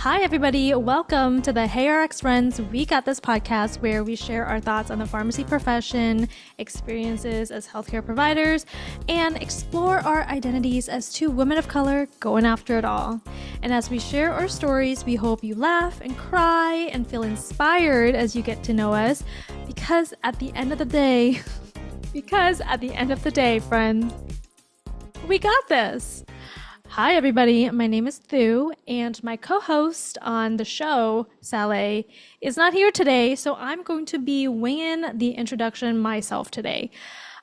Hi, everybody. Welcome to the Hey RX Friends We Got This podcast, where we share our thoughts on the pharmacy profession, experiences as healthcare providers, and explore our identities as two women of color going after it all. And as we share our stories, we hope you laugh and cry and feel inspired as you get to know us, because at the end of the day, friends, we got this. Hi, everybody. My name is Thu, and my co-host on the show, Saley, is not here today, so I'm going to be winging the introduction myself today.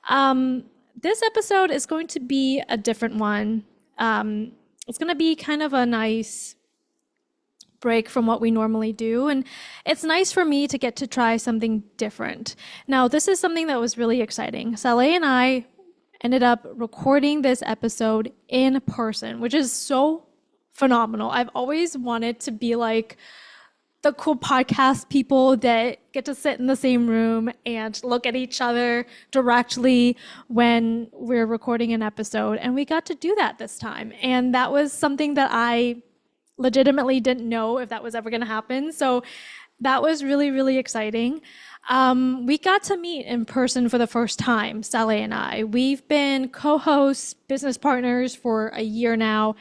This episode is going to be a different one. It's going to be kind of a nice break from what we normally do, and it's nice for me to get to try something different. Now, this is something that was really exciting. Saley and I ended up recording this episode in person, which is so phenomenal. I've always wanted to be like the cool podcast people that get to sit in the same room and look at each other directly when we're recording an episode. And we got to do that this time. And that was something that I legitimately didn't know if that was ever going to happen. So that was really, really exciting. We got to meet in person for the first time, Saley and I. We've been co-hosts, business partners for a year now,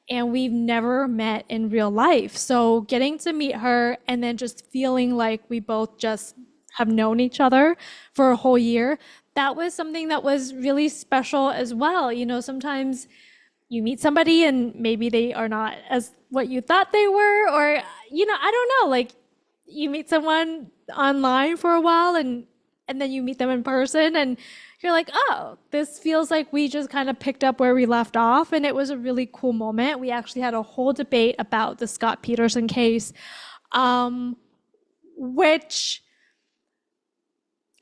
and we've never met in real life. So getting to meet her and then just feeling like we both just have known each other for a whole year, that was something that was really special as well. You know, sometimes you meet somebody and maybe they are not as what you thought they were, or, you know, I don't know, like you meet someone online for a while and then you meet them in person and you're like, oh, this feels like we just kind of picked up where we left off. And it was a really cool moment. We actually had a whole debate about the Scott Peterson case, which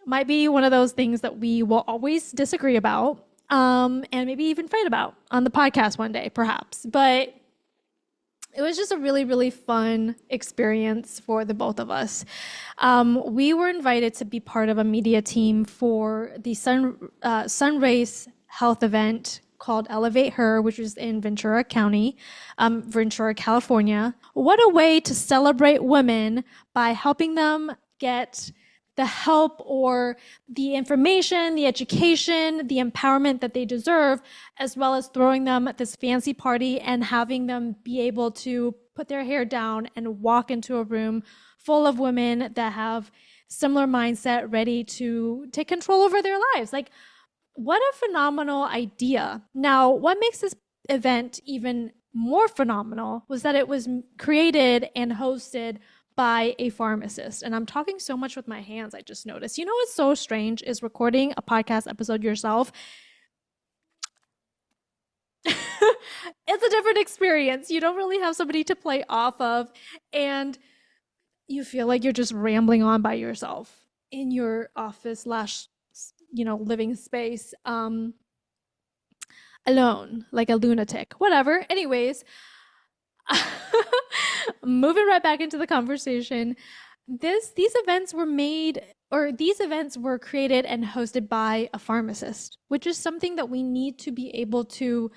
might be one of those things that we will always disagree about, and maybe even fight about on the podcast one day, perhaps. But it was just a really, really fun experience for the both of us. We were invited to be part of a media team for the Sunrays health event called ElevateHer, which is in Ventura County, Ventura, California. What a way to celebrate women by helping them get the help or the information, the education, the empowerment that they deserve, as well as throwing them at this fancy party and having them be able to put their hair down and walk into a room full of women that have similar mindset, ready to take control over their lives. Like, what a phenomenal idea. Now, what makes this event even more phenomenal was that it was created and hosted by a pharmacist. And I'm talking so much with my hands, I just noticed. You know what's so strange is recording a podcast episode yourself. It's a different experience. You don't really have somebody to play off of, and you feel like you're just rambling on by yourself in your office / living space, alone, like a lunatic, whatever. Anyways, moving right back into the conversation, these events were created and hosted by a pharmacist, which is something that we need to be able to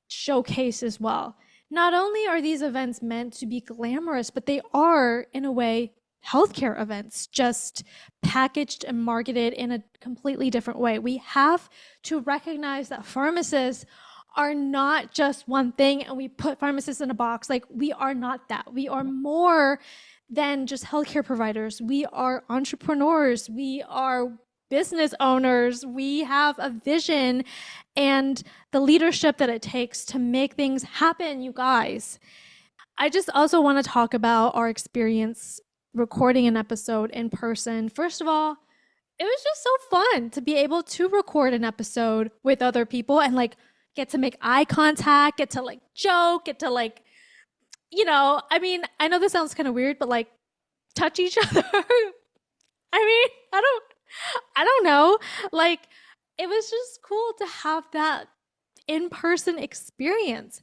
showcase as well. Not only are these events meant to be glamorous, but they are, in a way, healthcare events, just packaged and marketed in a completely different way. We have to recognize that pharmacists are not just one thing and we put pharmacists in a box. Like, we are not that. We are more than just healthcare providers. We are entrepreneurs. We are business owners. We have a vision and the leadership that it takes to make things happen, you guys. I just also want to talk about our experience recording an episode in person. First of all, it was just so fun to be able to record an episode with other people and get to make eye contact, get to joke, get to I mean, I know this sounds kind of weird, but touch each other. I mean, I don't know. It was just cool to have that in-person experience.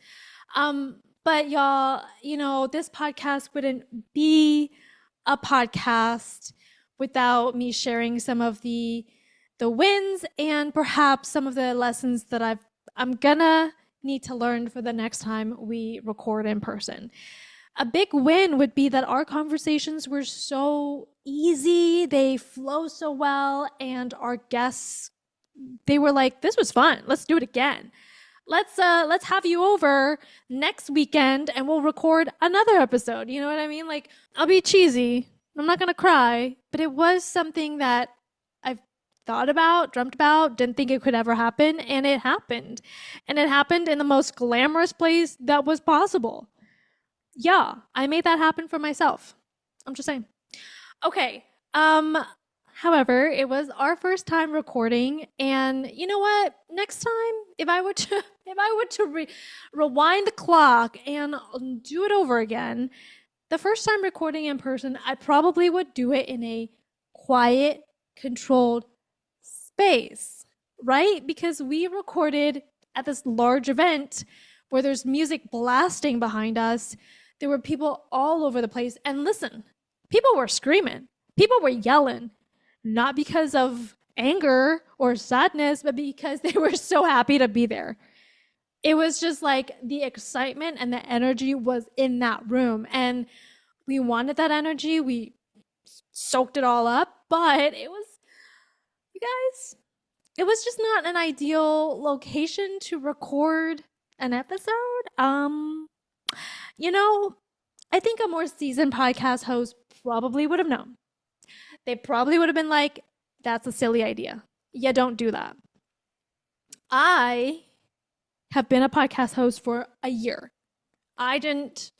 But y'all, this podcast wouldn't be a podcast without me sharing some of the wins and perhaps some of the lessons that I'm gonna need to learn for the next time we record in person. a big win would be that our conversations were so easy, they flow so well, and our guests, they were like, this was fun. Let's do it again. Let's have you over next weekend and we'll record another episode. You know what I mean? Like, I'll be cheesy. I'm not going to cry, but it was something that I've thought about, dreamt about, didn't think it could ever happen, and it happened. And it happened in the most glamorous place that was possible. Yeah, I made that happen for myself. I'm just saying. Okay. However, it was our first time recording, and you know what? Next time, if I were to rewind the clock and do it over again, the first time recording in person, I probably would do it in a quiet, controlled space, right? Because we recorded at this large event where there's music blasting behind us. There were people all over the place, and listen, people were screaming, people were yelling. Not because of anger or sadness, but because they were so happy to be there. It was just like the excitement and the energy was in that room. And we wanted that energy. We soaked it all up, but it was, you guys, it was just not an ideal location to record an episode. You know, I think a more seasoned podcast host probably would have known. They probably would have been like, that's a silly idea. Yeah, don't do that. I have been a podcast host for a year. I didn't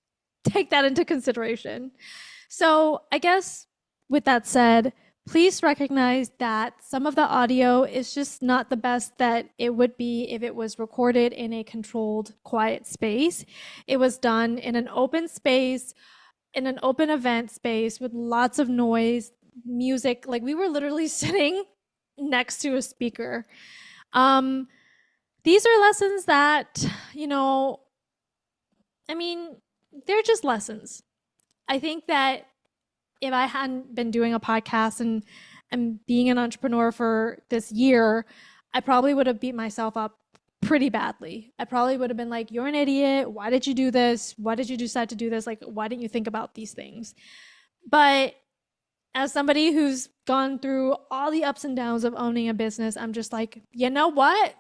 take that into consideration. So I guess with that said, please recognize that some of the audio is just not the best that it would be if it was recorded in a controlled, quiet space. It was done in an open space, in an open event space with lots of noise, music. Like, we were literally sitting next to a speaker. These are lessons that, I mean, they're just lessons. I think that if I hadn't been doing a podcast and being an entrepreneur for this year, I probably would have beat myself up pretty badly. I probably would have been like, you're an idiot. Why did you do this? Why did you decide to do this? Like, why didn't you think about these things? But as somebody who's gone through all the ups and downs of owning a business, I'm just like, you know what?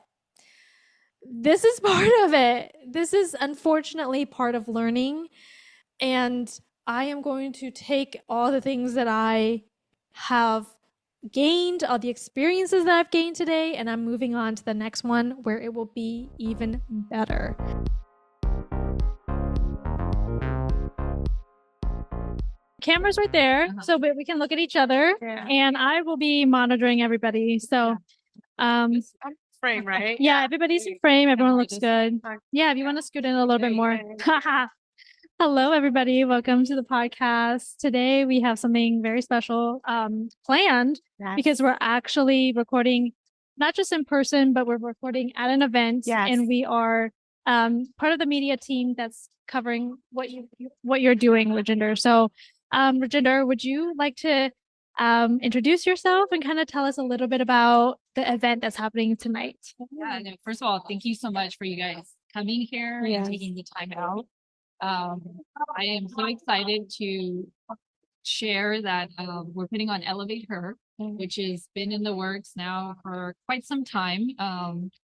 This is part of it. This is unfortunately part of learning. And I am going to take all the things that I have gained, all the experiences that I've gained today, and I'm moving on to the next one where it will be even better. Camera's right there, so we can look at each other, and I will be monitoring everybody. So, frame, right? Yeah, everybody's in frame. Everyone looks good. Yeah, if you want to scoot in a little bit more. Hello, everybody. Welcome to the podcast. Today we have something very special planned because we're actually recording not just in person, but we're recording at an event, and we are part of the media team that's covering what you're doing, Rajinder. So, Rajinder, would you like to introduce yourself and kind of tell us a little bit about the event that's happening tonight? Yeah, no, first of all, thank you so much for you guys coming here and taking the time out. I am so excited to share that we're putting on ElevateHer, which has been in the works now for quite some time.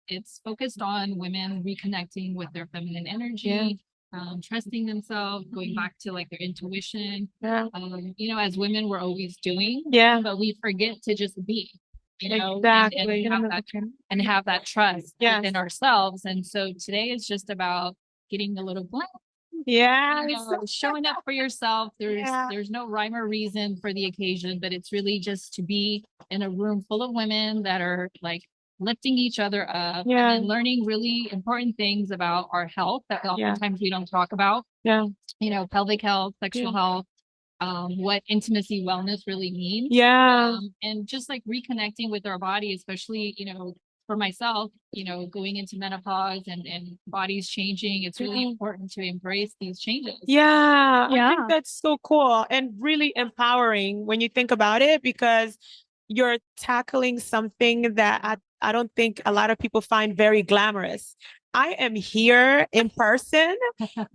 It's focused on women reconnecting with their feminine energy, trusting themselves, going back to like their intuition. As women, we're always doing, but we forget to just be. Exactly. And have that trust in ourselves. And so today is just about getting a little blank. Showing up for yourself. There's no rhyme or reason for the occasion, but it's really just to be in a room full of women that are like lifting each other up and learning really important things about our health that oftentimes we don't talk about. Pelvic health, sexual health, what intimacy wellness really means. And just like reconnecting with our body, especially, for myself, going into menopause and bodies changing, it's really important to embrace these changes. I think that's so cool and really empowering when you think about it, because you're tackling something that I don't think a lot of people find very glamorous. I am here in person.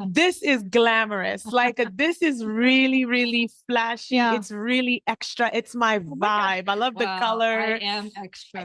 This is glamorous. Like this is really, really flashy. Yeah. It's really extra. It's my vibe. I love the color. I am extra.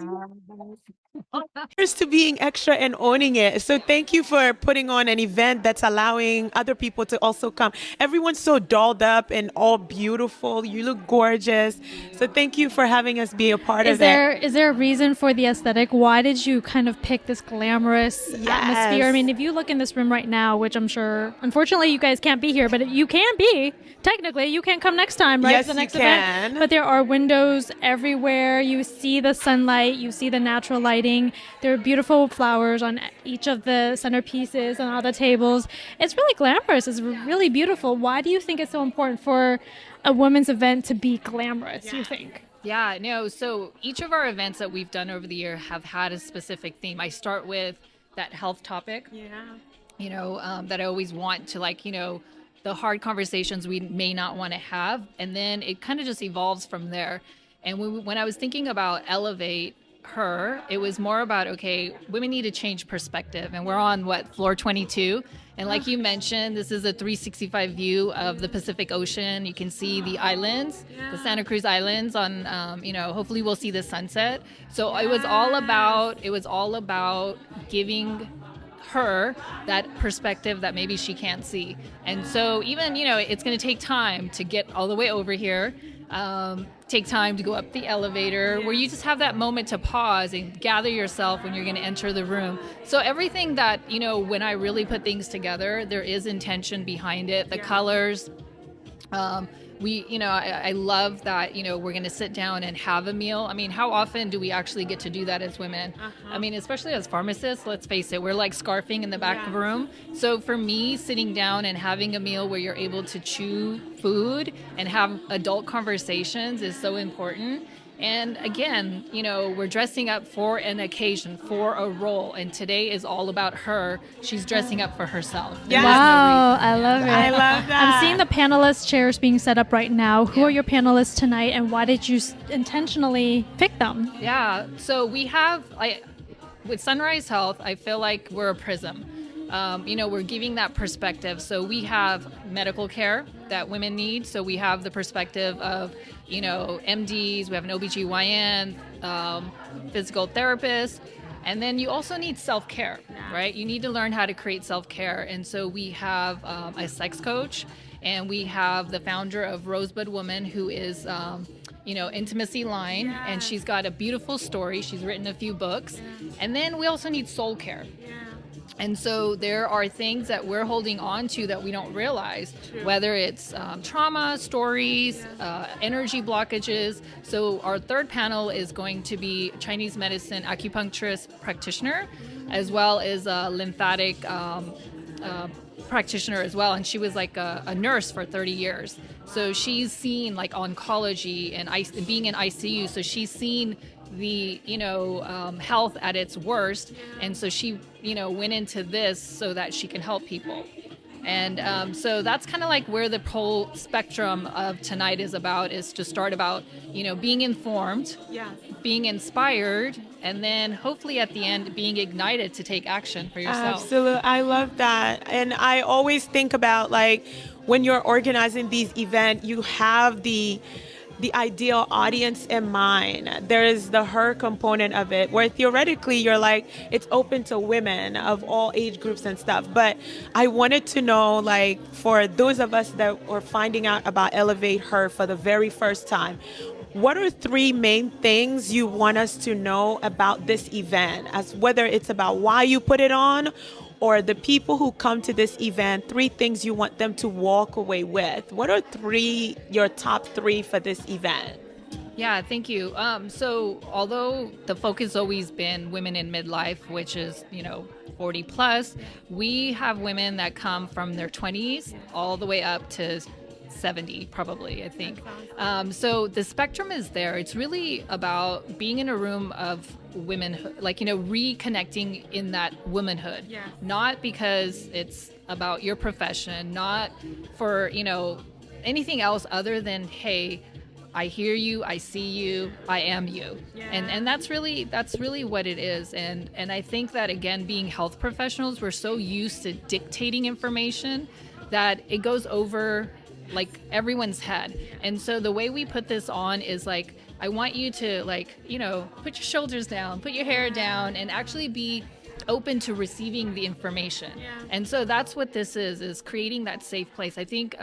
Here's to being extra and owning it. So thank you for putting on an event that's allowing other people to also come. Everyone's so dolled up and all beautiful. You look gorgeous. So thank you for having us be a part of it. Is there a reason for the aesthetic? Why did you kind of pick this glamorous atmosphere? I mean, if you look in this room right now, which I'm sure, unfortunately, you guys can't be here, but you can be. Technically, you can come next time, right? Yes, the next you can. event. But there are windows everywhere. You see the sunlight. You see the natural lighting. There are beautiful flowers on each of the centerpieces and all the tables. It's really glamorous. It's really beautiful. Why do you think it's so important for a women's event to be glamorous, you think? Yeah, no. So each of our events that we've done over the year have had a specific theme. I start with that health topic, that I always want to the hard conversations we may not want to have. And then it kind of just evolves from there. And when I was thinking about ElevateHer, it was more about, okay, women need to change perspective. And we're on floor 22. And like you mentioned, this is a 365 view of the Pacific Ocean. You can see the islands, the Santa Cruz Islands on, hopefully we'll see the sunset. So it was all about giving her that perspective that maybe she can't see. And so even, it's going to take time to get all the way over here. Take time to go up the elevator where you just have that moment to pause and gather yourself when you're going to enter the room. So everything that, when I really put things together, there is intention behind it. The colors, I love that, we're going to sit down and have a meal. I mean, how often do we actually get to do that as women? I mean, especially as pharmacists, let's face it, we're like scarfing in the back of a room. So for me, sitting down and having a meal where you're able to chew food and have adult conversations is so important. And again, we're dressing up for an occasion, for a role. And today is all about her. She's dressing up for herself. Yeah. Wow, I love it. I love that. I'm seeing the panelist chairs being set up right now. Who are your panelists tonight, and why did you intentionally pick them? Yeah, so we have, with Sunrise Health, I feel like we're a prism. We're giving that perspective. So we have medical care that women need. So we have the perspective of, MDs, we have an OBGYN, physical therapist, and then you also need self-care, right? You need to learn how to create self-care. And so we have a sex coach, and we have the founder of Rosebud Woman, who is, Intimacy Line, and she's got a beautiful story. She's written a few books. And then we also need soul care. And so there are things that we're holding on to that we don't realize, whether it's trauma, stories, energy blockages. So our third panel is going to be Chinese medicine acupuncturist practitioner, as well as a lymphatic practitioner as well. And she was like a nurse for 30 years. So she's seen like oncology and being in ICU. So she's seen the health at its worst, and so she went into this so that she can help people. And so that's kind of like where the whole spectrum of tonight is to start about being informed, being inspired, and then hopefully at the end being ignited to take action for yourself. Absolutely. I love that. And I always think about when you're organizing these events, you have the ideal audience in mind. There is the her component of it, where theoretically you're like, it's open to women of all age groups and stuff. But I wanted to know, for those of us that were finding out about ElevateHer for the very first time, what are 3 main things you want us to know about this event, as whether it's about why you put it on, or the people who come to this event, 3 things you want them to walk away with? What are your top 3 for this event? Yeah, thank you. So although the focus has always been women in midlife, which is, 40 plus, we have women that come from their 20s all the way up to 70 probably, I think. So the spectrum is there. It's really about being in a room of women, reconnecting in that womanhood. Not because it's about your profession, not for, anything else other than, hey, I hear you, I see you, I am you. And that's really what it is. And I think that, again, being health professionals, we're so used to dictating information that it goes over like everyone's head. And so the way we put this on is like, I want you to like, put your shoulders down, put your hair down, and actually be open to receiving the information. And so that's what this is creating that safe place. I think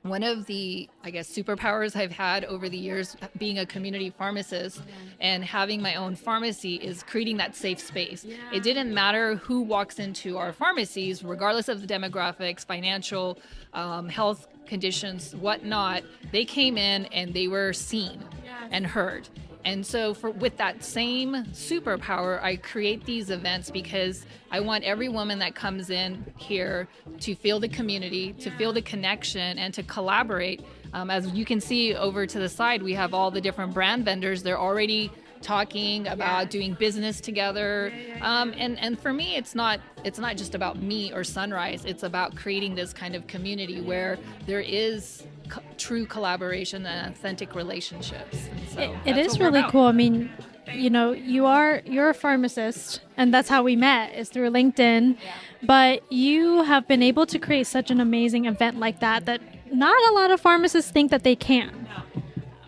one of the, I guess, superpowers I've had over the years being a community pharmacist and having my own pharmacy is creating that safe space. It didn't matter who walks into our pharmacies, regardless of the demographics, financial, health conditions, whatnot, they came in and they were seen and heard. And so with that same superpower, I create these events because I want every woman that comes in here to feel the community, to feel the connection, and to collaborate. As you can see over to the side, we have all the different brand vendors. They're already talking about doing business together. And for me, it's not just about me or Sunrise. It's about creating this kind of community where there is true collaboration and authentic relationships. And so it is really cool. I mean, you're a pharmacist, and that's how we met, is through LinkedIn. But you have been able to create such an amazing event like that not a lot of pharmacists think that they can.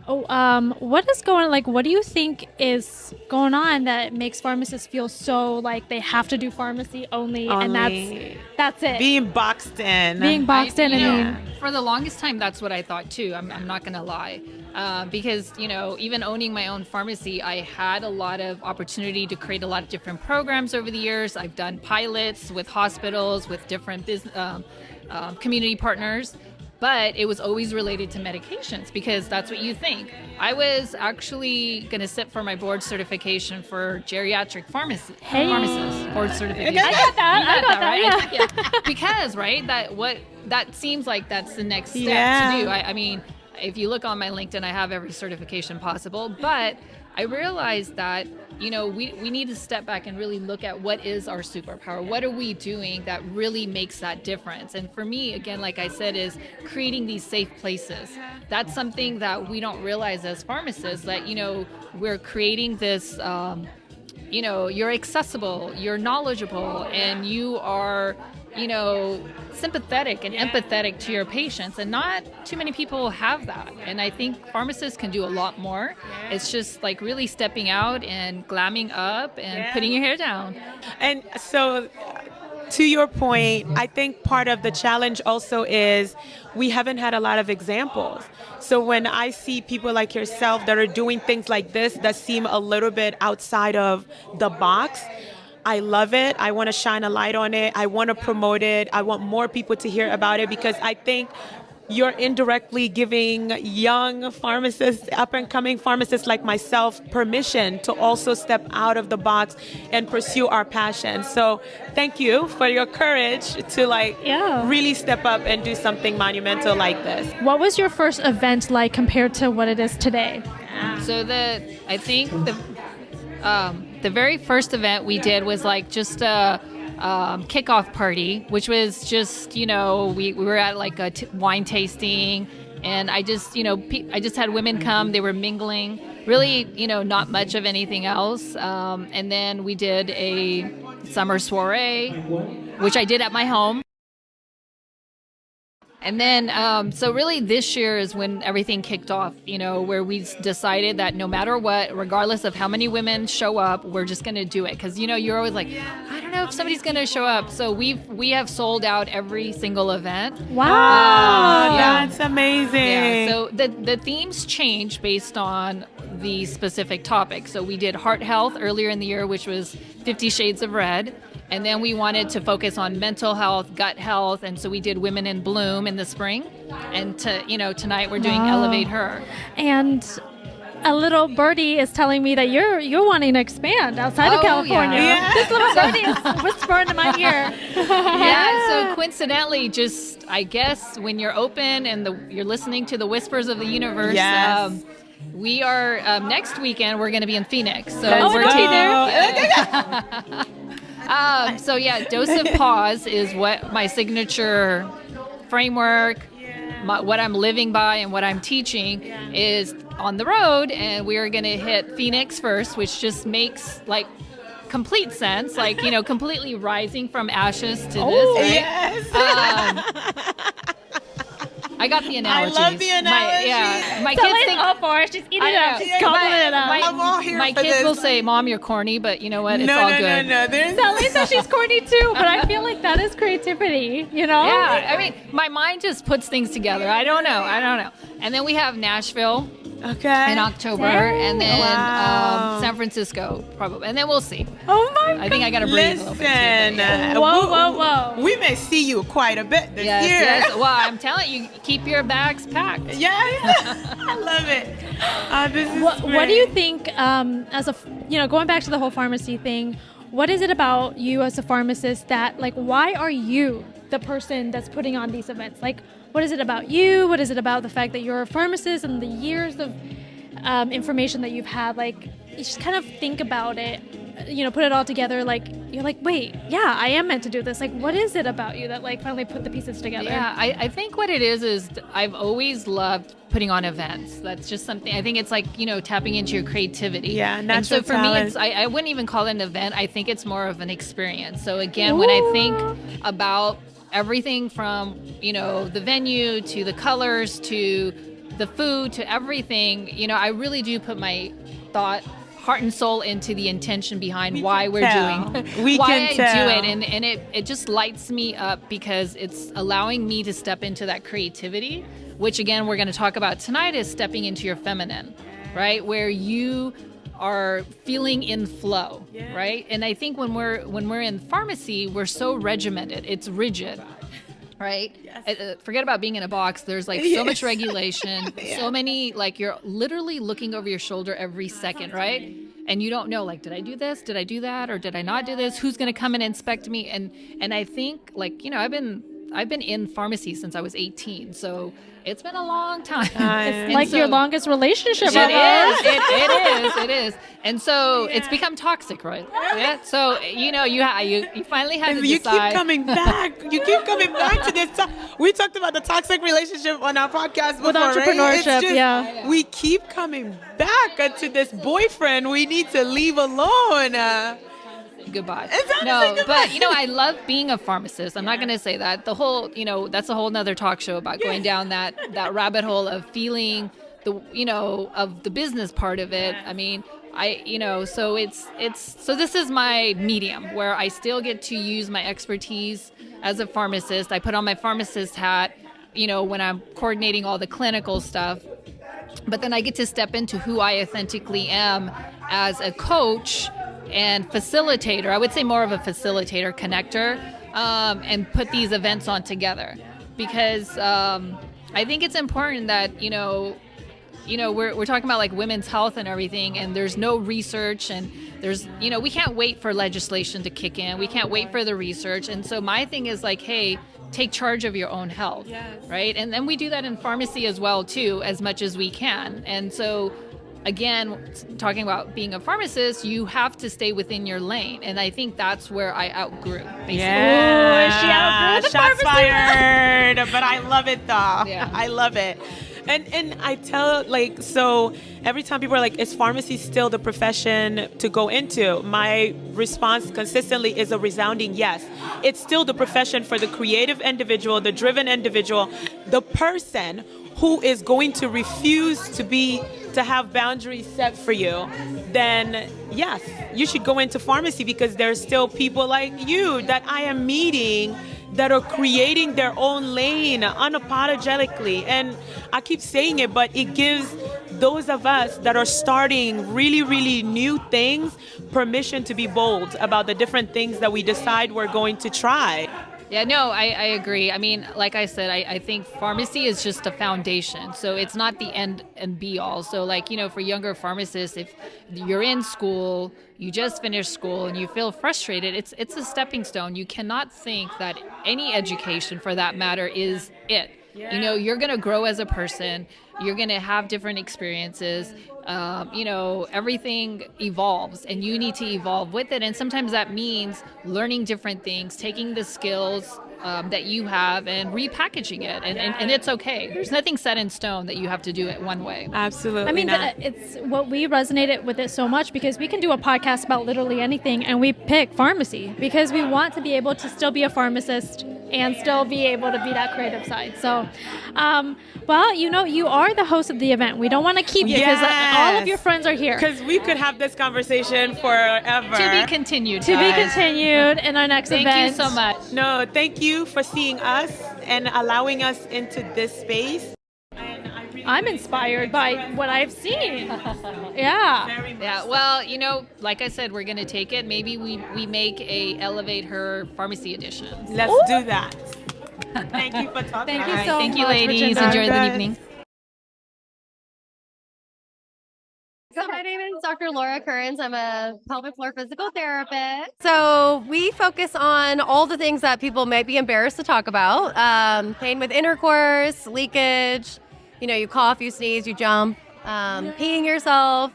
What do you think is going on that makes pharmacists feel so like they have to do pharmacy only. And that's it? Being boxed in. For the longest time, that's what I thought too. I'm not gonna lie. Because, even owning my own pharmacy, I had a lot of opportunity to create a lot of different programs over the years. I've done pilots with hospitals, with different business, community partners. But it was always related to medications because that's what you think. I was actually going to sit for my board certification for geriatric pharmacist board certification. I got that, right? Yeah. Because, right, that seems like that's the next step to do. I mean, if you look on my LinkedIn, I have every certification possible. But I realized that, we need to step back and really look at what is our superpower. What are we doing that really makes that difference? And for me, again, like I said, is creating these safe places. That's something that we don't realize as pharmacists, that, we're creating this, you're accessible, you're knowledgeable, and you are, sympathetic and empathetic to your patients, and not too many people have that. And I think pharmacists can do a lot more. It's just like really stepping out and glamming up and putting your hair down. And so, to your point, I think part of the challenge also is we haven't had a lot of examples. So when I see people like yourself that are doing things like this that seem a little bit outside of the box, I love it. I want to shine a light on it. I want to promote it. I want more people to hear about it because I think you're indirectly giving young pharmacists, up-and-coming pharmacists like myself, permission to also step out of the box and pursue our passion. So thank you for your courage to really step up and do something monumental like this. What was your first event like compared to what it is today? So I think the very first event we did was like just a kickoff party, which was just, we were at like a wine tasting, and I just had women come, they were mingling, really, not much of anything else. And then we did a summer soiree, which I did at my home. And then, so really this year is when everything kicked off, where we decided that no matter what, regardless of how many women show up, we're just going to do it. Because, you're always like, I don't know if somebody's going to show up. So we have sold out every single event. Wow. That's amazing. Yeah, so the themes change based on the specific topic. So we did heart health earlier in the year, which was 50 Shades of Red. And then we wanted to focus on mental health, gut health, and so we did Women in Bloom in the spring. And tonight we're doing ElevateHer. And a little birdie is telling me that you're wanting to expand outside of California. Yeah. This little birdie is whispering in my ear. So coincidentally, just I guess when you're open and you're listening to the whispers of the universe. We are next weekend. We're going to be in Phoenix, so we're taking. Dose of Pause is what my signature framework, what I'm living by and what I'm teaching is on the road, and we're going to hit Phoenix first, which just makes like complete sense, like, you know, completely rising from ashes to this, right? Yes. I got the analogies. I love the analogy. My kids think, up for it. She's eating it up. She's gobbling it up. I'm all here my for kids this. will say, "Mom, you're corny," but you know what? It's all good. No. Saley says she's corny too, but I feel like that is creativity, you know? Yeah, I mean, my mind just puts things together. I don't know. And then we have Nashville in October, and then San Francisco probably, and then we'll see. Oh my God. I think I gotta breathe a little bit too. Listen, whoa. We may see you quite a bit this year. Yes. Well, I'm telling you, keep your bags packed. Yeah. I love it. This is What do you think, as a, you know, going back to the whole pharmacy thing, what is it about you as a pharmacist that, like, why are you the person that's putting on these events? Like, what is it about you? What is it about the fact that you're a pharmacist and the years of information that you've had? Like, you just kind of think about it, you know, put it all together. Like, you're like, wait, yeah, I am meant to do this. Like, what is it about you that, like, finally put the pieces together? Yeah, I think what it is I've always loved putting on events. That's just something, I think it's like, you know, tapping into your creativity. Yeah, natural and so for talent. me, I wouldn't even call it an event. I think it's more of an experience. So again, when I think about everything from, you know, the venue to the colors to the food to everything, you know, I really do put my heart and soul into the intention behind why we're doing why I do it, and it just lights me up because it's allowing me to step into that creativity, which again we're going to talk about tonight, is stepping into your feminine, right, where you are feeling in flow, right? And I think when we're in pharmacy, we're so regimented, it's rigid, right? Forget about being in a box. There's like so much regulation, so many, like, you're literally looking over your shoulder every second, right? And you don't know, like, did I do this? Did I do that? Or did I not do this? Who's going to come and inspect me? And I think, like, you know, I've been in pharmacy since I was 18. So it's been a long time. It's like your longest relationship. It is. And so it's become toxic, right? Yeah. So, you know, you finally had to decide. You keep coming back. To this. We talked about the toxic relationship on our podcast before, with entrepreneurship, right? Just, we keep coming back to this boyfriend we need to leave alone. Goodbye. No, but you know, I love being a pharmacist. I'm not going to say that. The whole, you know, that's a whole nother talk show about going down that rabbit hole of feeling the, you know, of the business part of it. I mean, so so this is my medium where I still get to use my expertise as a pharmacist. I put on my pharmacist hat, you know, when I'm coordinating all the clinical stuff, but then I get to step into who I authentically am as a coach and facilitator. I would say more of a facilitator, connector, and put these events on together, because I think it's important that, you know, we're talking about like women's health and everything, and there's no research, and there's, you know, we can't wait for legislation to kick in. We can't wait for the research. And so my thing is like, hey, take charge of your own health, right? And then we do that in pharmacy as well too, as much as we can. And so again, talking about being a pharmacist, you have to stay within your lane. And I think that's where I outgrew, basically. Yeah. She outgrew the Shots pharmacy. fired. But I love it, though. Yeah. I love it. And I tell, like, so every time people are like, is pharmacy still the profession to go into? My response consistently is a resounding yes. It's still the profession for the creative individual, the driven individual, the person who is going to refuse to have boundaries set for you. Then yes, you should go into pharmacy, because there's still people like you that I am meeting that are creating their own lane unapologetically. And I keep saying it, but it gives those of us that are starting really, really new things permission to be bold about the different things that we decide we're going to try. Yeah, no, I agree. I mean, like I said, I think pharmacy is just a foundation. So it's not the end and be all. So like, you know, for younger pharmacists, if you're in school, you just finished school and you feel frustrated, it's a stepping stone. You cannot think that any education for that matter is it. Yeah. You know, you're going to grow as a person. You're going to have different experiences. You know, everything evolves and you need to evolve with it. And sometimes that means learning different things, taking the skills, that you have and repackaging it. And it's okay. There's nothing set in stone that you have to do it one way. Absolutely. I mean, it's what we resonated with it so much because we can do a podcast about literally anything, and we pick pharmacy because we want to be able to still be a pharmacist and still be able to be that creative side. So, well, you are the host of the event. We don't want to keep you because all of your friends are here. Because we could have this conversation forever. To be continued. To be continued in our next event. Thank you so much. No, thank you for seeing us and allowing us into this space. I'm inspired by what I've seen. Yeah. Well, like I said, we're going to take it. Maybe we make a ElevateHer pharmacy edition. Let's do that. Thank you for talking. Thank you so much. Thank you, ladies. Rajinder. Enjoy the evening. So my name is Dr. Lara Currens. I'm a pelvic floor physical therapist. So we focus on all the things that people might be embarrassed to talk about. Pain with intercourse, leakage, you cough, you sneeze, you jump, peeing yourself,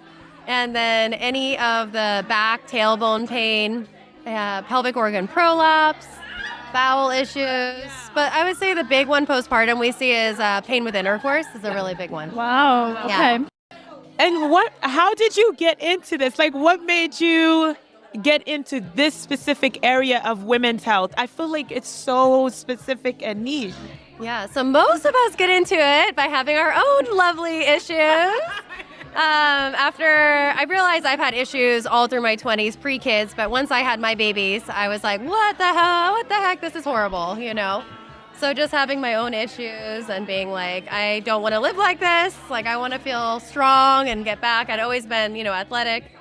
and then any of the back, tailbone pain, pelvic organ prolapse, bowel issues. But I would say the big one postpartum we see is pain with intercourse is a really big one. Wow. Okay. Yeah. And how did you get into this? Like, what made you get into this specific area of women's health? I feel like it's so specific and niche. Yeah, so most of us get into it by having our own lovely issues. After I realized I've had issues all through my 20s, pre-kids, but once I had my babies, I was like, what the hell? What the heck? This is horrible, So just having my own issues and being like, I don't want to live like this. Like, I want to feel strong and get back. I'd always been, athletic.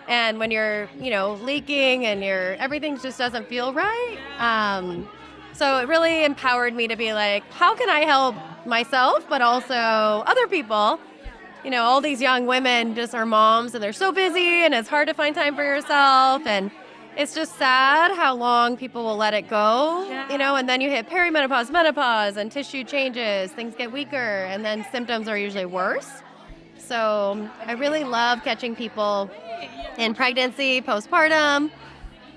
And when you're, leaking and everything just doesn't feel right. So it really empowered me to be like, how can I help myself, but also other people? All these young women just are moms and they're so busy and it's hard to find time for yourself. And it's just sad how long people will let it go, and then you hit perimenopause, menopause, and tissue changes, things get weaker, and then symptoms are usually worse. So I really love catching people in pregnancy, postpartum,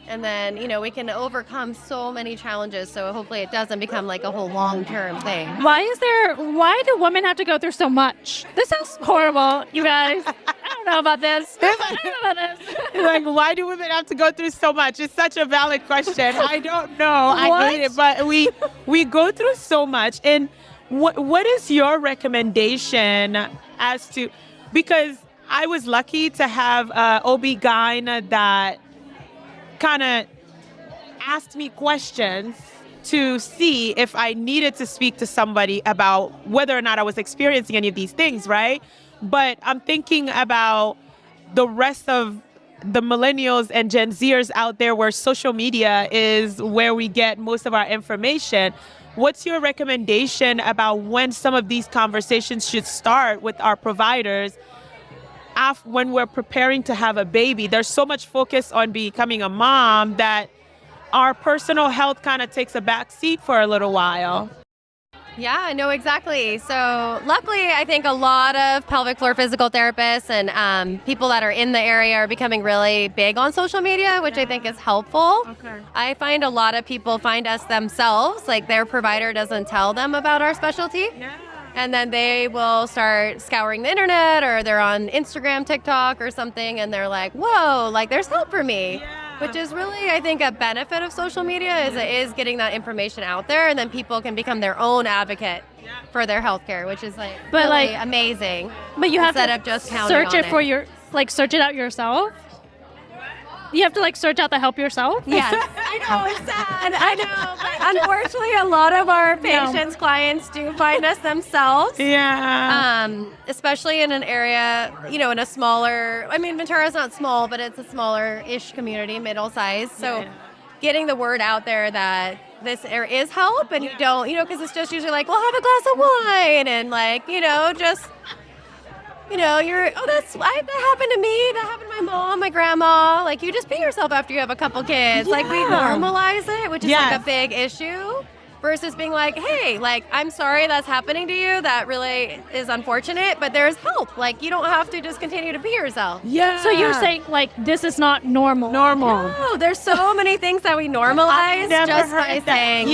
and then, we can overcome so many challenges, so hopefully it doesn't become like a whole long-term thing. Why do women have to go through so much? This sounds horrible, you guys. I don't know about this. Like, why do women have to go through so much? It's such a valid question. I don't know. I hate it, but we go through so much. And what is your recommendation as to, because I was lucky to have an OB-GYN that kind of asked me questions to see if I needed to speak to somebody about whether or not I was experiencing any of these things, right? But I'm thinking about the rest of the millennials and Gen Zers out there where social media is where we get most of our information. What's your recommendation about when some of these conversations should start with our providers when we're preparing to have a baby? There's so much focus on becoming a mom that our personal health kind of takes a back seat for a little while. Yeah, I know exactly. So luckily, I think a lot of pelvic floor physical therapists and people that are in the area are becoming really big on social media, which I think is helpful. Okay. I find a lot of people find us themselves, like their provider doesn't tell them about our specialty. Yeah. And then they will start scouring the internet, or they're on Instagram, TikTok or something, and they're like, whoa, like there's help for me. Yeah. Which is really, I think, a benefit of social media is it is getting that information out there, and then people can become their own advocate for their healthcare, which is really amazing. But you have instead to of just search it for search it out yourself. You have to search out the help yourself? Yes. I know, it's sad. I know. But unfortunately, a lot of our patients, clients do find us themselves. Yeah. Especially in an area, in a smaller, Ventura's not small, but it's a smaller-ish community, middle-sized. So getting the word out there that there is help and you don't, because it's just usually like, well, have a glass of wine and just... that happened to me, that happened to my mom, my grandma. You just pee yourself after you have a couple kids. We normalize it, which is a big issue. versus being like, hey, like, I'm sorry that's happening to you. That really is unfortunate, but there's help. Like, you don't have to just continue to pee yourself. Yeah. So you're saying, like, this is not normal. No, there's so many things that we normalize just by saying,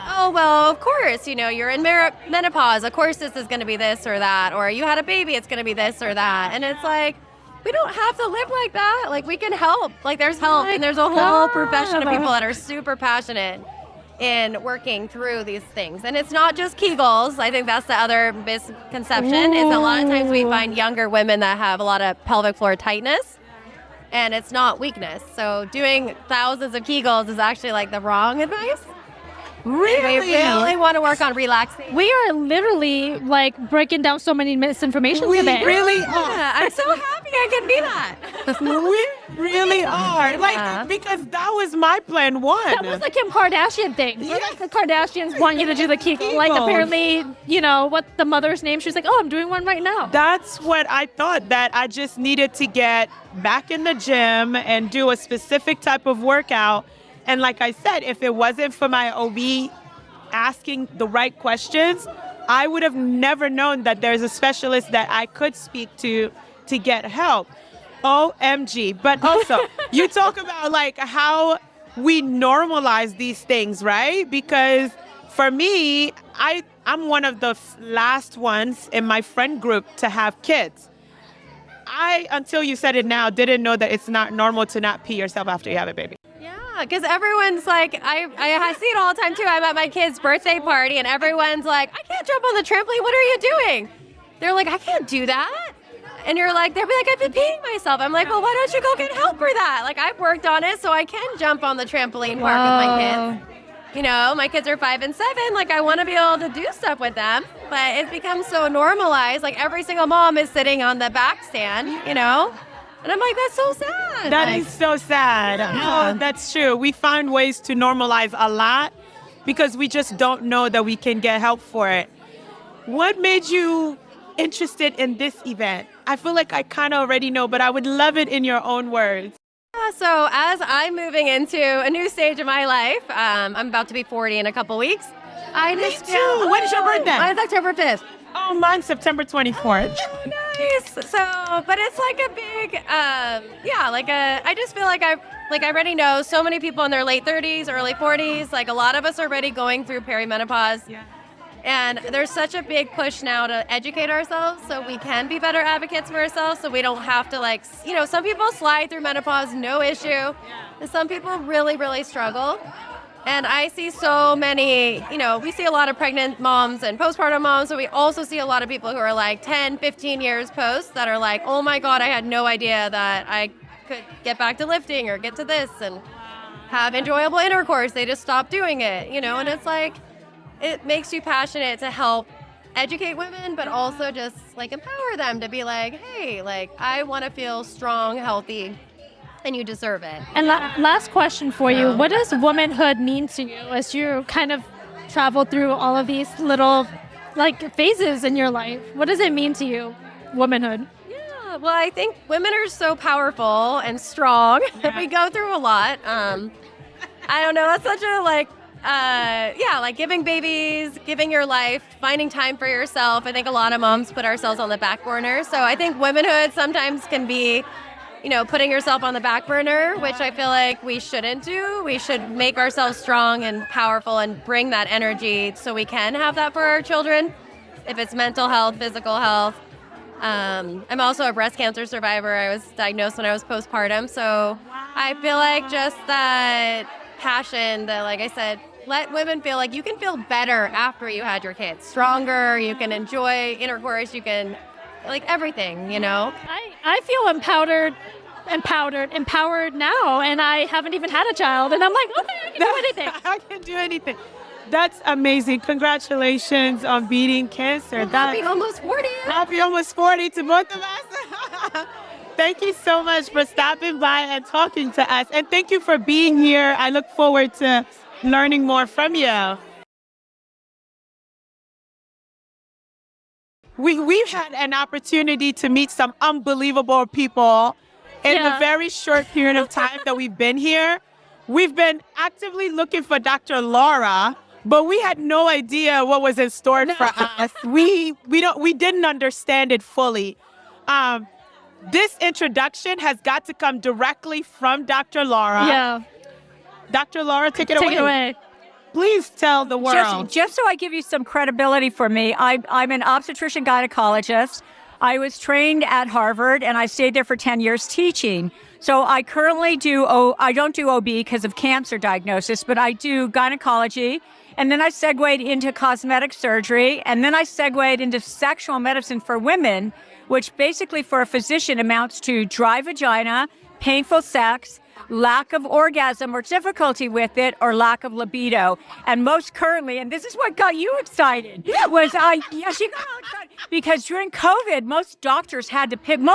oh, well, of course, you know, you're in menopause. Of course, this is going to be this or that. Or you had a baby, it's going to be this or that. And it's like, we don't have to live like that. Like, we can help. Like, there's help. And there's a whole profession of people that are super passionate in working through these things. And it's not just Kegels. I think that's the other misconception is a lot of times we find younger women that have a lot of pelvic floor tightness, and it's not weakness. So doing thousands of Kegels is actually like the wrong advice. Really? We really want to work on relaxing. We are literally like breaking down so many misinformation today. We really are. I'm so happy I can be that. We really are. Like, because that was my plan one. That was the Kim Kardashian thing. Yeah. Like the Kardashians want you to do the Kegel. Like apparently, you know, what the mother's name? She's like, oh, I'm doing one right now. That's what I thought, that I just needed to get back in the gym and do a specific type of workout. And like I said, if it wasn't for my OB asking the right questions, I would have never known that there's a specialist that I could speak to get help. OMG. But also, you talk about like how we normalize these things, right? Because for me, I'm one of the last ones in my friend group to have kids. I, until you said it now, didn't know that it's not normal to not pee yourself after you have a baby. Because everyone's like, I see it all the time too. I'm at my kid's birthday party and everyone's like, I can't jump on the trampoline. What are you doing? They're like, I can't do that. And you're like, they'll be like, I've been peeing myself. I'm like, well, why don't you go get help for that? Like, I've worked on it so I can jump on the trampoline park with my kids. You know, my kids are 5 and 7. Like, I want to be able to do stuff with them. But it's become so normalized. Like, every single mom is sitting on the back stand, you know? And I'm like, that's so sad. That is so sad. Yeah. Oh, that's true. We find ways to normalize a lot because we just don't know that we can get help for it. What made you interested in this event? I feel like I kind of already know, but I would love it in your own words. So as I'm moving into a new stage of my life, I'm about to be 40 in a couple weeks. Me too. When's your birthday? Mine's October 5th. Oh, mine's September 24th. Oh, nice. So, but it's like a big, I just feel like I already know so many people in their late 30s, early 40s. Like a lot of us are already going through perimenopause. Yeah. And there's such a big push now to educate ourselves so we can be better advocates for ourselves so we don't have to like, you know, some people slide through menopause, no issue. Yeah. And some people really, really struggle. And I see so many, you know, we see a lot of pregnant moms and postpartum moms, so we also see a lot of people who are like 10, 15 years post that are like, oh my God, I had no idea that I could get back to lifting or get to this and have enjoyable intercourse. They just stopped doing it, you know, and it's like, it makes you passionate to help educate women, but also just like empower them to be like, hey, like I want to feel strong, healthy, and you deserve it. And last question for you. What does womanhood mean to you as you kind of travel through all of these little like phases in your life? What does it mean to you, womanhood? Yeah, well, I think women are so powerful and strong. Yeah. We go through a lot. I don't know. That's such a like giving babies, giving your life, finding time for yourself. I think a lot of moms put ourselves on the back burner. So I think womanhood sometimes can be, you know, putting yourself on the back burner, which I feel like we shouldn't do. We should make ourselves strong and powerful and bring that energy so we can have that for our children, if it's mental health, physical health. I'm also a breast cancer survivor. I was diagnosed when I was postpartum. So I feel like just that passion that, like I said, let women feel like you can feel better after you had your kids. Stronger, you can enjoy intercourse, you can, like everything, you know? I feel empowered now, and I haven't even had a child, and I'm like, okay, I can do anything. I can do anything. That's amazing. Congratulations on beating cancer. Well, happy almost 40. Happy almost 40 to both of us. Thank you so much for stopping by and talking to us, and thank you for being here. I look forward to learning more from you. We've had an opportunity to meet some unbelievable people in the very short period of time that we've been here. We've been actively looking for Dr. Lara but we had no idea what was in store for us. We didn't understand it fully. This introduction has got to come directly from Dr. Lara. Yeah. Dr. Lara, take it Take it away. Please tell the world. Just so I give you some credibility for me, I'm an obstetrician gynecologist. I was trained at Harvard, and I stayed there for 10 years teaching. So I currently I don't do OB because of cancer diagnosis, but I do gynecology. And then I segued into cosmetic surgery. And then I segued into sexual medicine for women, which basically for a physician amounts to dry vagina, painful sex, lack of orgasm or difficulty with it, or lack of libido. And most currently, and this is what got you excited, was she got all excited because during COVID, most doctors had to pivot,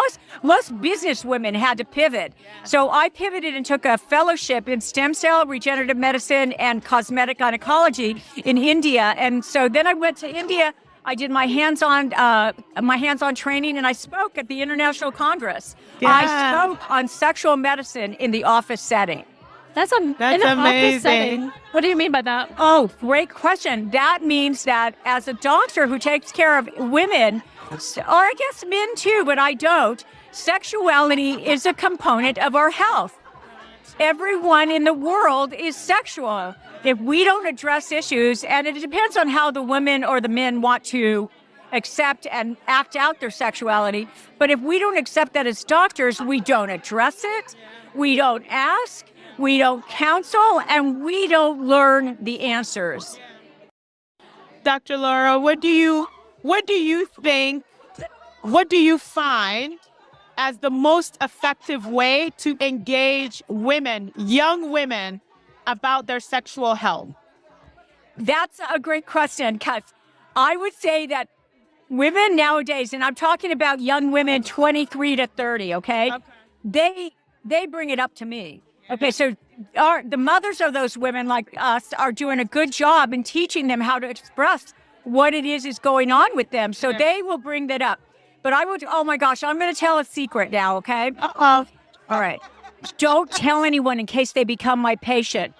most business women had to pivot. So I pivoted and took a fellowship in stem cell, regenerative medicine, and cosmetic gynecology in India. And so then I went to India. I did my hands-on training, and I spoke at the International Congress. Yeah. I spoke on sexual medicine in the office setting. That's amazing. Office setting. What do you mean by that? Oh, great question. That means that as a doctor who takes care of women, or I guess men too, but I don't, sexuality is a component of our health. Everyone in the world is sexual. If we don't address issues, and it depends on how the women or the men want to accept and act out their sexuality, but if we don't accept that as doctors, we don't address it, we don't ask, we don't counsel, and we don't learn the answers. Dr. Lara, what do you think, what do you find as the most effective way to engage women, young women, about their sexual health? That's a great question, because I would say that women nowadays, and I'm talking about young women 23 to 30, okay? They bring it up to me. Okay, so the mothers of those women like us are doing a good job in teaching them how to express what it is going on with them. So they will bring that up. But oh my gosh, I'm going to tell a secret now, okay? All right. Don't tell anyone in case they become my patient.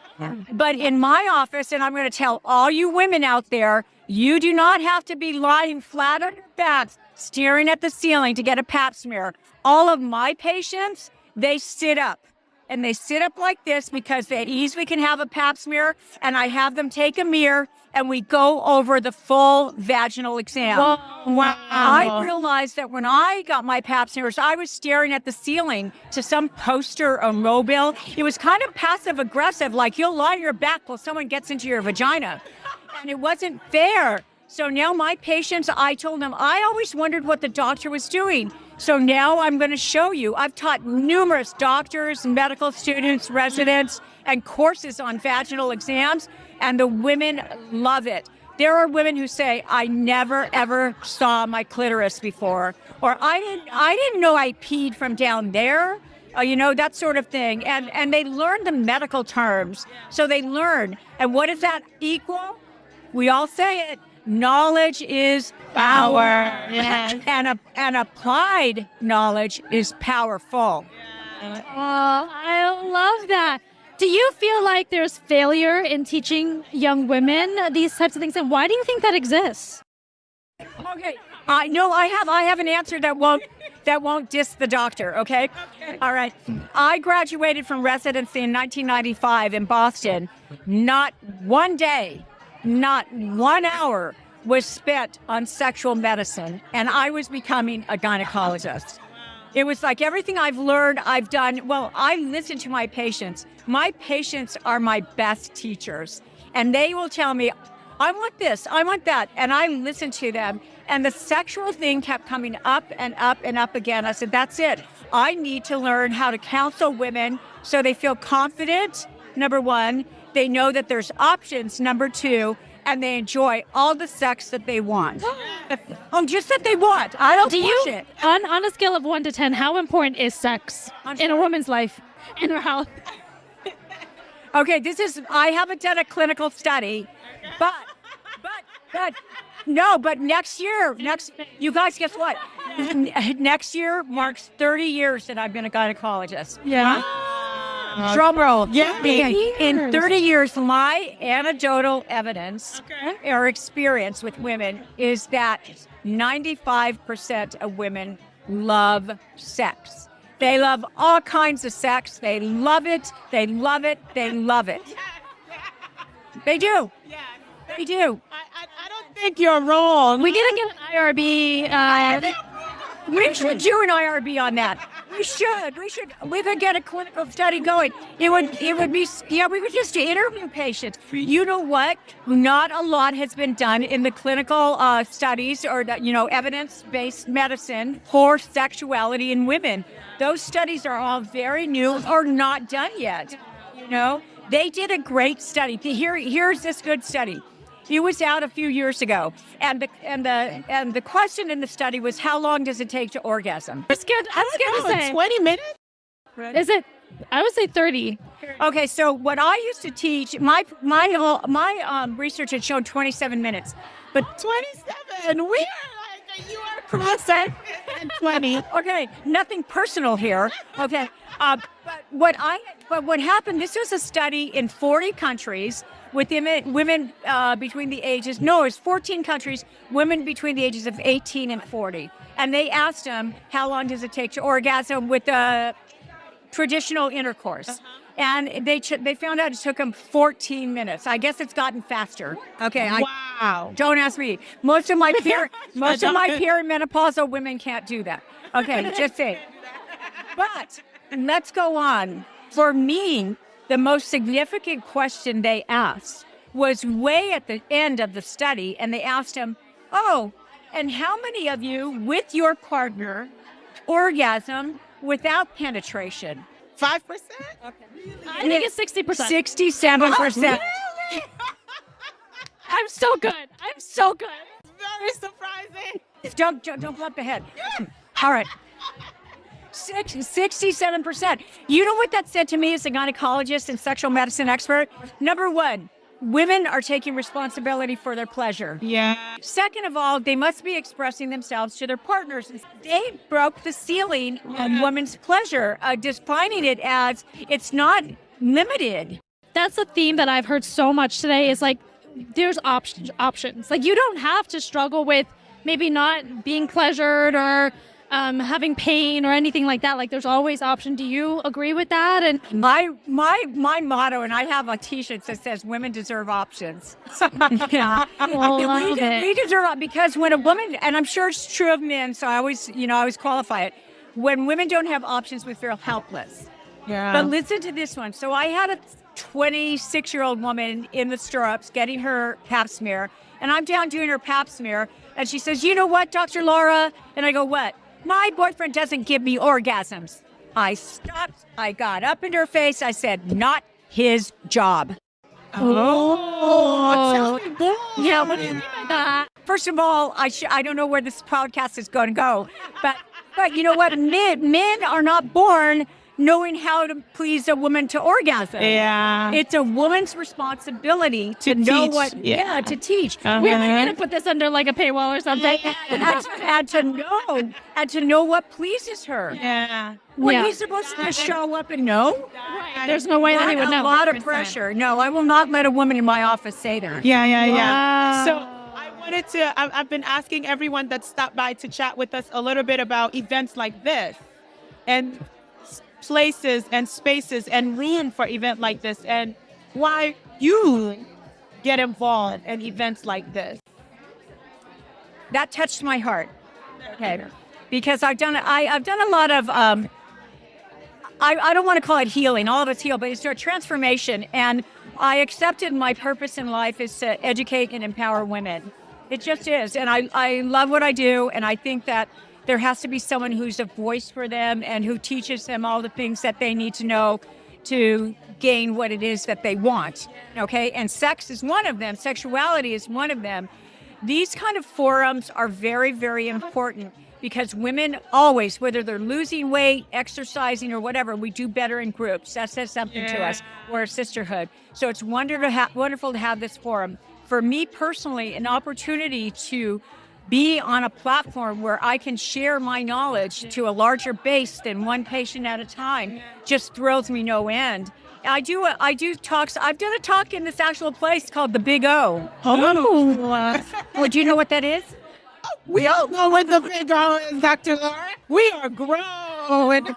But in my office, and I'm going to tell all you women out there, you do not have to be lying flat on your back, staring at the ceiling to get a pap smear. All of my patients, they sit up. And they sit up like this because they easily can have a pap smear, and I have them take a mirror, and we go over the full vaginal exam. Wow. I realized that when I got my pap smears, I was staring at the ceiling to some poster or mobile. It was kind of passive aggressive, like you'll lie on your back while someone gets into your vagina. And it wasn't fair. So now my patients, I told them, I always wondered what the doctor was doing. So now I'm going to show you. I've taught numerous doctors, medical students, residents, and courses on vaginal exams, and the women love it. There are women who say, I never, ever saw my clitoris before, or I didn't know I peed from down there, that sort of thing. And they learn the medical terms. So they learn. And what does that equal? We all say it. Knowledge is power. Yes. And applied knowledge is powerful. Oh, I love that. Do you feel like there's failure in teaching young women these types of things? And why do you think that exists? Okay. No, I have an answer that won't diss the doctor, okay? All right. I graduated from residency in 1995 in Boston. Not one day, not 1 hour was spent on sexual medicine, and I was becoming a gynecologist. It was like everything I've learned, I've done. Well, I listen to my patients. My patients are my best teachers, and they will tell me, I want this, I want that, and I listen to them. And the sexual thing kept coming up and up and up again. I said, that's it. I need to learn how to counsel women so they feel confident, number one. They know that there's options, number two, and they enjoy all the sex that they want. Just that they want. I don't push it. On a scale of 1 to 10, how important is sex in a woman's life, in her health? Okay, I haven't done a clinical study, but next year, you guys, guess what? Next year marks 30 years that I've been a gynecologist. Yeah. Drum roll. Yeah. In 30 years, my anecdotal evidence or experience with women is that 95% of women love sex. They love all kinds of sex. They love it. They love it. They love it. They do. Yeah. They do. I don't think you're wrong. We didn't get an IRB. We should do an IRB on that. We should. We could get a clinical study going. It would be, we would just interview patients. You know what? Not a lot has been done in the clinical studies or evidence-based medicine for sexuality in women. Those studies are all very new or not done yet. They did a great study. Here's this good study. It was out a few years ago, and the question in the study was, how long does it take to orgasm? I'm scared to say. 20 minutes? Is it? I would say 30. Okay, so what I used to teach, my research had shown 27 minutes, but 27. We are like, you are crossing 20. Okay, nothing personal here. Okay, but what happened? This was a study in 40 countries with women between the ages. No, it was 14 countries. Women between the ages of 18 and 40, and they asked them, how long does it take to orgasm with traditional intercourse? And they found out it took them 14 minutes. I guess it's gotten faster. Okay. Wow. Don't ask me. Most of my perimenopausal women can't do that. Okay, just say. But let's go on. For me, the most significant question they asked was way at the end of the study, and they asked him, and how many of you with your partner orgasm without penetration? 5%? I think it's 60%. 67%. I'm so good. Very surprising. Don't bump the head. All right. 67%. You know what that said to me as a gynecologist and sexual medicine expert? Number one, women are taking responsibility for their pleasure. Yeah. Second of all, they must be expressing themselves to their partners. They broke the ceiling on women's pleasure, defining it as it's not limited. That's a theme that I've heard so much today is like, there's options. Like, you don't have to struggle with maybe not being pleasured or having pain or anything like that. Like, there's always option. Do you agree with that? And my motto, and I have a T-shirt that says "Women deserve options." Yeah, we deserve, because when a woman, and I'm sure it's true of men, so I always qualify it. When women don't have options, we feel helpless. Yeah. But listen to this one. So I had a 26-year-old woman in the stirrups getting her pap smear, and I'm down doing her pap smear, and she says, "You know what, Dr. Lara?" And I go, "What?" "My boyfriend doesn't give me orgasms." I stopped. I got up in her face. I said, "Not his job." Oh. yeah, what do you mean by that? First of all, I don't know where this podcast is going to go, but you know what? Men are not born knowing how to please a woman to orgasm. Yeah. It's a woman's responsibility to know teach. what, to teach. We're going to put this under like a paywall or something. and to know what pleases her. Yeah. What he's supposed to just show up and know? Right. There's no way that he would know. A lot of pressure. No, I will not let a woman in my office say that. Yeah. Wow. So I wanted to, I've been asking everyone that stopped by to chat with us a little bit about events like this and places and spaces and room for event like this, and why you get involved in events like this. That touched my heart. Okay. Because I've done a lot of I don't want to call it healing. All of it's healed, but it's a transformation. And I accepted my purpose in life is to educate and empower women. It just is. And I love what I do, and I think that there has to be someone who's a voice for them and who teaches them all the things that they need to know to gain what it is that they want, okay? And sex is one of them. Sexuality is one of them. These kind of forums are very, very important because women always, whether they're losing weight, exercising, or whatever, we do better in groups. That says something to us. We're a sisterhood. So it's wonderful to have this forum. For me personally, an opportunity to be on a platform where I can share my knowledge to a larger base than one patient at a time just thrills me no end. I do talks. I've done a talk in this actual place called the Big O. Oh, do you know what that is? We all know what the Big O is, Dr. Lara. We are grown.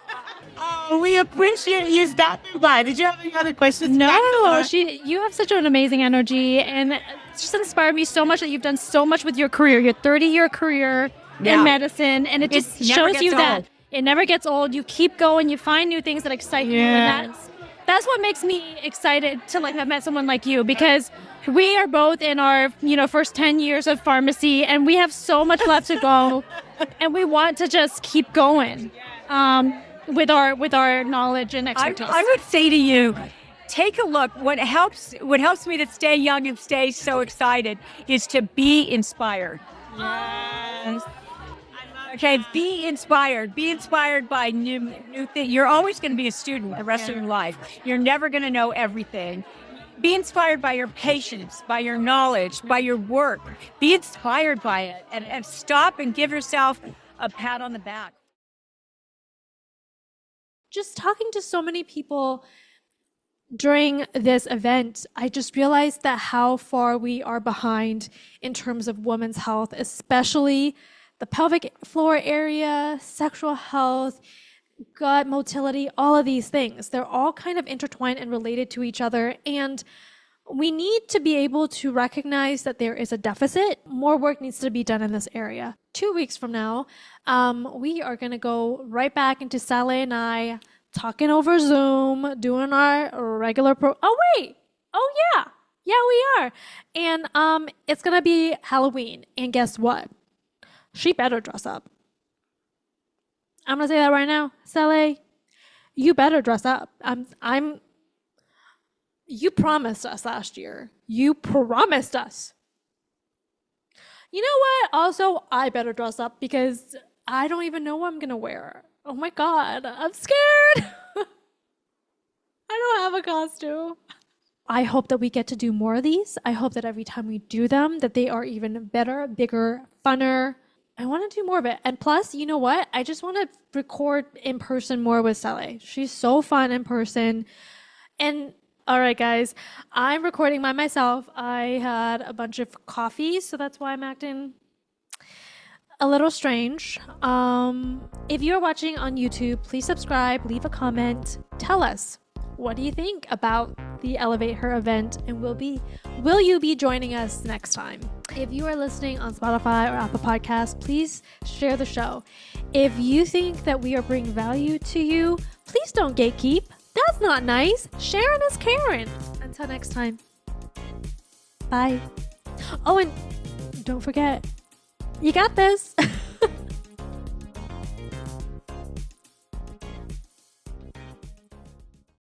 We appreciate you stopping by. Did you have any other questions? No, you have such an amazing energy, and it just inspired me so much that you've done so much with your career, your 30-year career in medicine, and it just shows you that it never gets old. You keep going, you find new things that excite you, and that's what makes me excited to have met someone like you, because we are both in our first 10 years of pharmacy, and we have so much left to go, and we want to just keep going. With our knowledge and expertise. I would say to you, take a look. What helps me to stay young and stay so excited is to be inspired. Yes. Okay, be inspired. Be inspired by new things. You're always going to be a student the rest of your life. You're never going to know everything. Be inspired by your patients, by your knowledge, by your work. Be inspired by it, and stop and give yourself a pat on the back. Just talking to so many people during this event, I just realized that how far we are behind in terms of women's health, especially the pelvic floor area, sexual health, gut motility, all of these things. They're all kind of intertwined and related to each other. And we need to be able to recognize that there is a deficit. More work needs to be done in this area. 2 weeks from now, we are going to go right back into Saley and I talking over Zoom, doing our regular Oh, yeah. Yeah, we are. And it's going to be Halloween. And guess what? She better dress up. I'm going to say that right now. Saley, you better dress up. You promised us last year. You promised us. You know what? Also, I better dress up because I don't even know what I'm going to wear. Oh my God, I'm scared. I don't have a costume. I hope that we get to do more of these. I hope that every time we do them, that they are even better, bigger, funner. I want to do more of it. And plus, you know what? I just want to record in person more with Saley. She's so fun in person. And all right, guys, I'm recording by myself. I had a bunch of coffee, so that's why I'm acting a little strange. If you're watching on YouTube, please subscribe, leave a comment, tell us, what do you think about the ElevateHer event, and will you be joining us next time? If you are listening on Spotify or Apple Podcasts, please share the show. If you think that we are bringing value to you, please don't gatekeep. That's not nice. Sharon is Karen. Until next time. Bye. Oh, and don't forget, you got this.